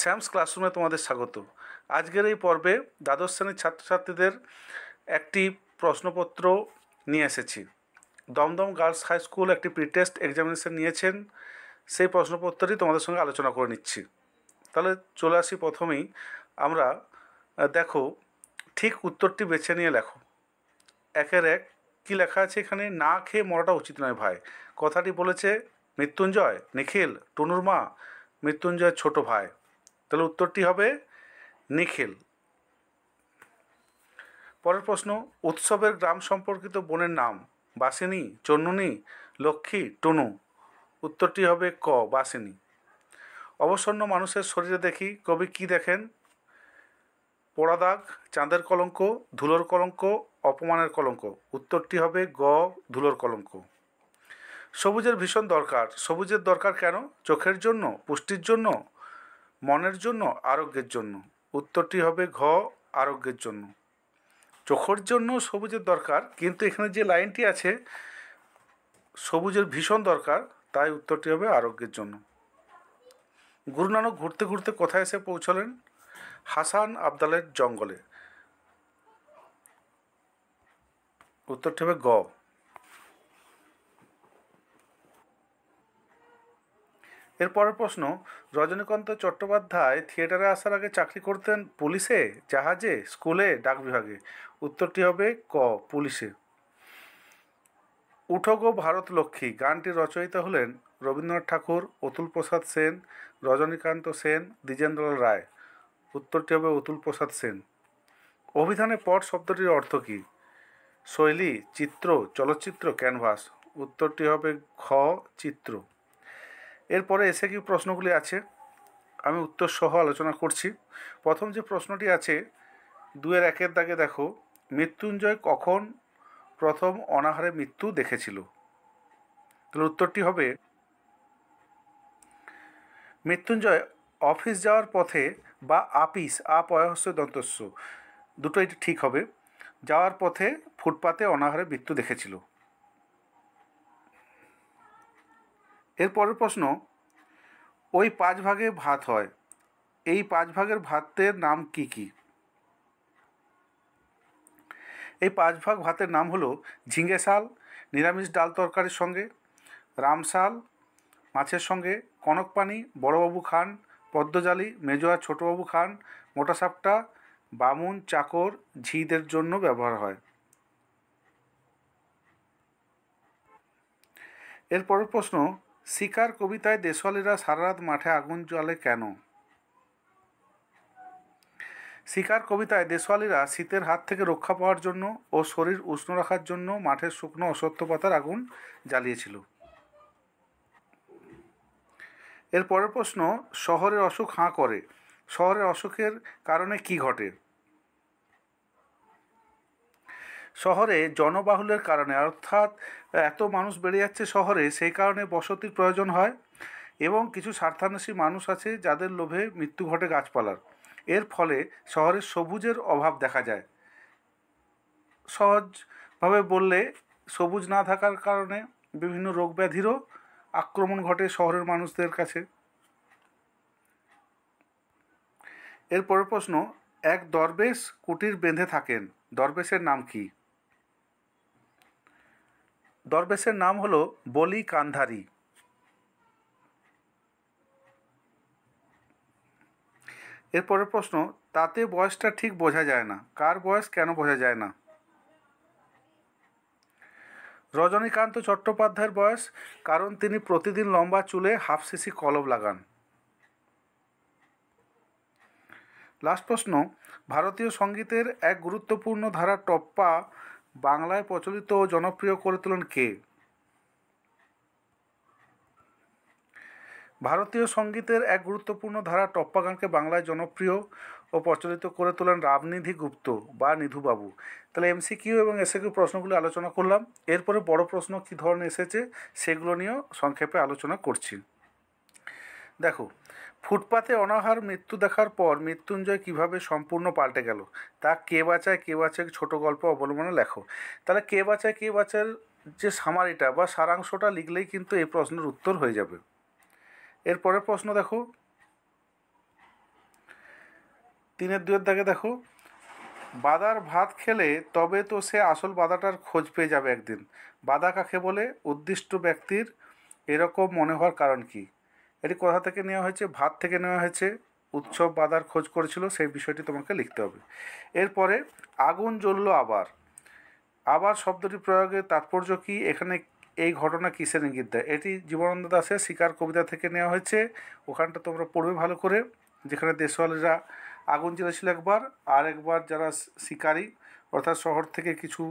Sam's ক্লাসরুমে তোমাদের স্বাগত। আজকের এই পর্বে দ্বাদশ শ্রেণীর ছাত্রছাত্রীদের একটি প্রশ্নপত্র নিয়ে এসেছি। দমদম গার্লস হাই স্কুল একটি প্রি টেস্ট এক্সামিনেশন নিয়েছেন, সেই প্রশ্নপত্রটি তোমাদের সঙ্গে আলোচনা করে নিচ্ছি। তাহলে চলে আসি প্রথমেই আমরা। দেখো, ঠিক উত্তরটি বেছে নিয়ে লেখো। একের এক কী লেখা আছে এখানে? না খেয়ে মরাটা উচিত নয় ভাই। কথাটি বলেছে মৃত্যুঞ্জয়, নিখিল, টুনুর মা, মৃত্যুঞ্জয়ের ছোট ভাই। তাহলে উত্তরটি হবে নিখিল। পরের প্রশ্ন, উৎসবের গ্রাম সম্পর্কিত বোনের নাম? বাসিনী, চন্নুনি, লক্ষ্মী, টুনু। উত্তরটি হবে ক, বাসিনী। অবসন্ন মানুষের শরীরে দেখি, কবি কি দেখেন? পোড়া দাগ, চাঁদের কলঙ্ক, ধুলোর কলঙ্ক, অপমানের কলঙ্ক। উত্তরটি হবে গ, ধুলোর কলঙ্ক। সবুজের ভীষণ দরকার। সবুজের দরকার কেন? চোখের জন্য, পুষ্টির জন্য, মনের জন্য, আরোগ্যের জন্য। উত্তরটি হবে ঘ, আরোগ্যের জন্য। চোখের জন্য সবুজের দরকার, কিন্তু এখানে যে লাইনটি আছে সবুজের ভীষণ দরকার, তাই উত্তরটি হবে আরোগ্যের জন্য। গুরু নানক ঘুরতে ঘুরতে কোথায় এসে পৌঁছলেন? হাসান আবদালের জঙ্গলে। উত্তরটি হবে গ। এরপরের প্রশ্ন, রজনীকান্ত চট্টোপাধ্যায় থিয়েটারে আসার আগে চাকরি করতেন পুলিশে, জাহাজে, স্কুলে, ডাক বিভাগে। উত্তরটি হবে ক, পুলিশে। উঠো গো ভারত লক্ষ্মী গানটির রচয়িতা হলেন রবীন্দ্রনাথ ঠাকুর, অতুল প্রসাদ সেন, রজনীকান্ত সেন, দ্বিজেন্দ্রলাল রায়। উত্তরটি হবে অতুল প্রসাদ সেন। অভিধানে পট শব্দটির অর্থ কী? শৈলী, চিত্র, চলচ্চিত্র, ক্যানভাস। উত্তরটি হবে খ, চিত্র। এরপরে এসে কি প্রশ্নগুলি আছে, আমি উত্তর সহ আলোচনা করছি। প্রথম যে প্রশ্নটি আছে 2-1 দাগে দেখো, মৃত্যুঞ্জয় কখন প্রথম অনাহারে মৃত্যু দেখেছিল? তাহলে উত্তরটি হবে মৃত্যুঞ্জয় অফিস যাওয়ার পথে বা আপিস, আপয়হস্য দন্তস্য, দুটো এটা ঠিক হবে, যাওয়ার পথে ফুটপাতে অনাহারে মৃত্যু দেখেছিল। এরপরের প্রশ্ন, ওই 5 ভাগে ভাত হয়, এই 5 ভাগের ভাতের নাম কি কি? এই 5 ভাগ ভাতের নাম হলো ঝিঙে শাল, নিরামিষ ডাল তরকারির সঙ্গে, রামশাল মাছের সঙ্গে, কনকপানি, বড়বাবু খান, পদ্মজালি, মেজো আর ছোটোবাবু খান, মোটা সাপটা, বামুন, চাকর, ঝিদের জন্য ব্যবহার হয়। এরপরের প্রশ্ন, শিকার কবিতায় দেশওয়ালিরা সারা রাত মাঠে আগুন জ্বালে কেন? শিকার কবিতায় দেশওয়ালিরা শীতের হাত থেকে রক্ষা পাওয়ার জন্য ও শরীর উষ্ণ রাখার জন্য মাঠের শুকনো অশ্বত্থ পাতার আগুন জ্বালিয়েছিল। এর পরের প্রশ্ন, শহরের অসুখ হাঁ করে, শহরের অসুখের কারণে কি ঘটে? শহরে জনবাহুল্যের কারণে, অর্থাৎ এত মানুষ বেড়ে যাচ্ছে শহরে, সেই কারণে বসতির প্রয়োজন হয় এবং কিছু স্বার্থান্বেষী মানুষ আছে যাদের লোভে মৃত্যু ঘটে গাছপালার। এর ফলে শহরের সবুজের অভাব দেখা যায়। সহজভাবে বললে, সবুজ না থাকার কারণে বিভিন্ন রোগ ব্যাধিরও আক্রমণ ঘটে শহরের মানুষদের কাছে। এরপরের প্রশ্ন, এক দরবেশ কুটির বেঁধে থাকেন, দরবেশের নাম কি? দরবেশের নাম হলো বলি কান্ধারী। এরপরের প্রশ্ন, তাতে বয়সটা ঠিক বোঝা যায় না, কার বয়স কেন বোঝা যায় না? রজনীকান্ত চট্টোপাধ্যায়ের বয়স, কারণ তিনি প্রতিদিন লম্বা চুলে হাফ সিসি কলম লাগান। লাস্ট প্রশ্ন, ভারতীয় সঙ্গীতের এক গুরুত্বপূর্ণ ধারা টপ্পা বাংলায় প্রচলিত ও জনপ্রিয় করে তোলেন কে? ভারতীয় সঙ্গীতের এক গুরুত্বপূর্ণ ধারা টপ্পা গানকে বাংলায় জনপ্রিয় ও প্রচলিত করে তোলেন রামনিধি গুপ্ত বা নিধুবাবু। তাহলে এমসিকিউ এবং এসএকিউ প্রশ্নগুলি আলোচনা করলাম। এরপরে বড় প্রশ্ন কী ধরনের এসেছে সেগুলো নিয়েও সংক্ষেপে আলোচনা করছি। দেখো, ফুটপাতে অনাহার মৃত্যু দেখার পর মৃত্যুঞ্জয় কিভাবে সম্পূর্ণ পাল্টে গেল, তা কে বাঁচায় কে বাঁচায় ছোটো গল্প অবলম্বনে লেখো। তাহলে কে বাঁচায় কে বাঁচার যে সামারিটা বা সারাংশটা লিখলেই কিন্তু এই প্রশ্নের উত্তর হয়ে যাবে। এরপরের প্রশ্ন দেখো, 3-এর 2-এর দাগে দেখো, বাদার ভাত খেলে তবে তো সে আসল বাদাটার খোঁজ পেয়ে যাবে একদিন। বাদা কাকে বলে? উদ্দিষ্ট ব্যক্তির এরকম মনে হওয়ার কারণ কি? এটি কোথা থেকে নেওয়া হয়েছে? ভাত থেকে নেওয়া হয়েছে। উৎসব বাদার খোঁজ করেছিল, সেই বিষয়টি তোমাকে লিখতে হবে। এরপরে আগুন জ্বলল আবার। আবার শব্দটি প্রয়োগের তাৎপর্য কী? এখানে এই ঘটনা কিসের ইঙ্গিত দেয়? এটি জীবনানন্দ দাশের শিকার কবিতা থেকে নেওয়া হয়েছে। ওখানটা তোমরা পড়বে ভালো করে, যেখানে দেশওয়ালিরা আগুন জ্বেলেছিল একবার, আর একবার যারা শিকারী অর্থাৎ শহর থেকে কিছু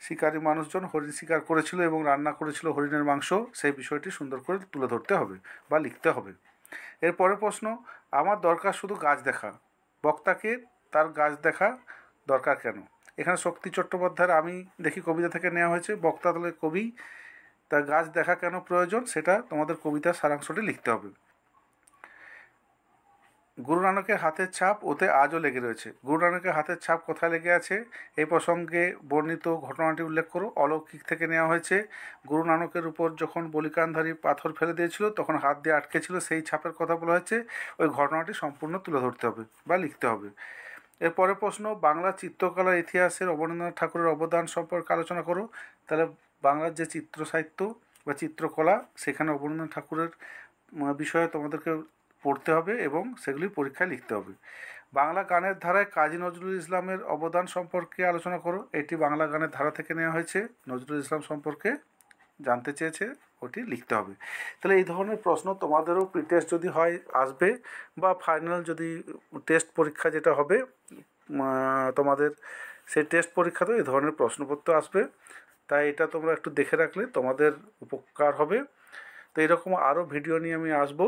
শিকারী মানুষজন হরিণ শিকার করেছিল এবং রান্না করেছিল হরিণের মাংস, সেই বিষয়টি সুন্দর করে তুলে ধরতে হবে বা লিখতে হবে। এরপরের প্রশ্ন, আমার দরকার শুধু গাছ দেখা। বক্তাকে তার গাছ দেখা দরকার কেন? এখানে শক্তি চট্টোপাধ্যায়ের আমি দেখি কবিতা থেকে নেওয়া হয়েছে। বক্তা তাহলে কবি, তার গাছ দেখা কেন প্রয়োজন সেটা তোমাদের কবিতার সারাংশটি লিখতে হবে। গুরু নানকের হাতের ছাপ ওতে আজও লেগে রয়েছে। গুরু নানকের হাতের ছাপ কোথায় লেগে আছে? এই প্রসঙ্গে বর্ণিত ঘটনাটি উল্লেখ করো। অলৌকিক থেকে নেওয়া হয়েছে। গুরু নানকের উপর যখন বলিকানধারী পাথর ফেলে দিয়েছিল তখন হাত দিয়ে আটকে ছিল, সেই ছাপের কথা বলা হয়েছে। ওই ঘটনাটি সম্পূর্ণ তুলে ধরতে হবে বা লিখতে হবে। এরপরের প্রশ্ন, বাংলা চিত্রকলার ইতিহাসের অবনীন্দ্রনাথ ঠাকুরের অবদান সম্পর্কে আলোচনা করো। তাহলে বাংলার যে চিত্র সাহিত্য বা চিত্রকলা, সেখানে অবনীন্দ্রনাথ ঠাকুরের বিষয়ে তোমাদেরকে পড়তে হবে এবং সেগুলি পরীক্ষায় লিখতে হবে। বাংলা গানের ধারায় কাজী নজরুল ইসলামের অবদান সম্পর্কে আলোচনা করো। এটি বাংলা গানের ধারা থেকে নেওয়া হয়েছে। নজরুল ইসলাম সম্পর্কে জানতে চেয়েছে, ওটি লিখতে হবে। তাহলে এই ধরনের প্রশ্ন তোমাদেরও প্রি টেস্ট যদি হয় আসবে, বা ফাইনাল যদি টেস্ট পরীক্ষা যেটা হবে তোমাদের, সেই টেস্ট পরীক্ষাতেও এই ধরনের প্রশ্নপত্র আসবে। তাই এটা তোমরা একটু দেখে রাখলে তোমাদের উপকার হবে। তো এরকম আরও ভিডিও নিয়ে আমি আসবো।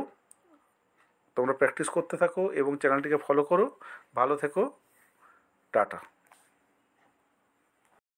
তোমরা প্র্যাকটিস করতে থাকো এবং চ্যানেলটিকে ফলো করো। ভালো থেকো। টাটা।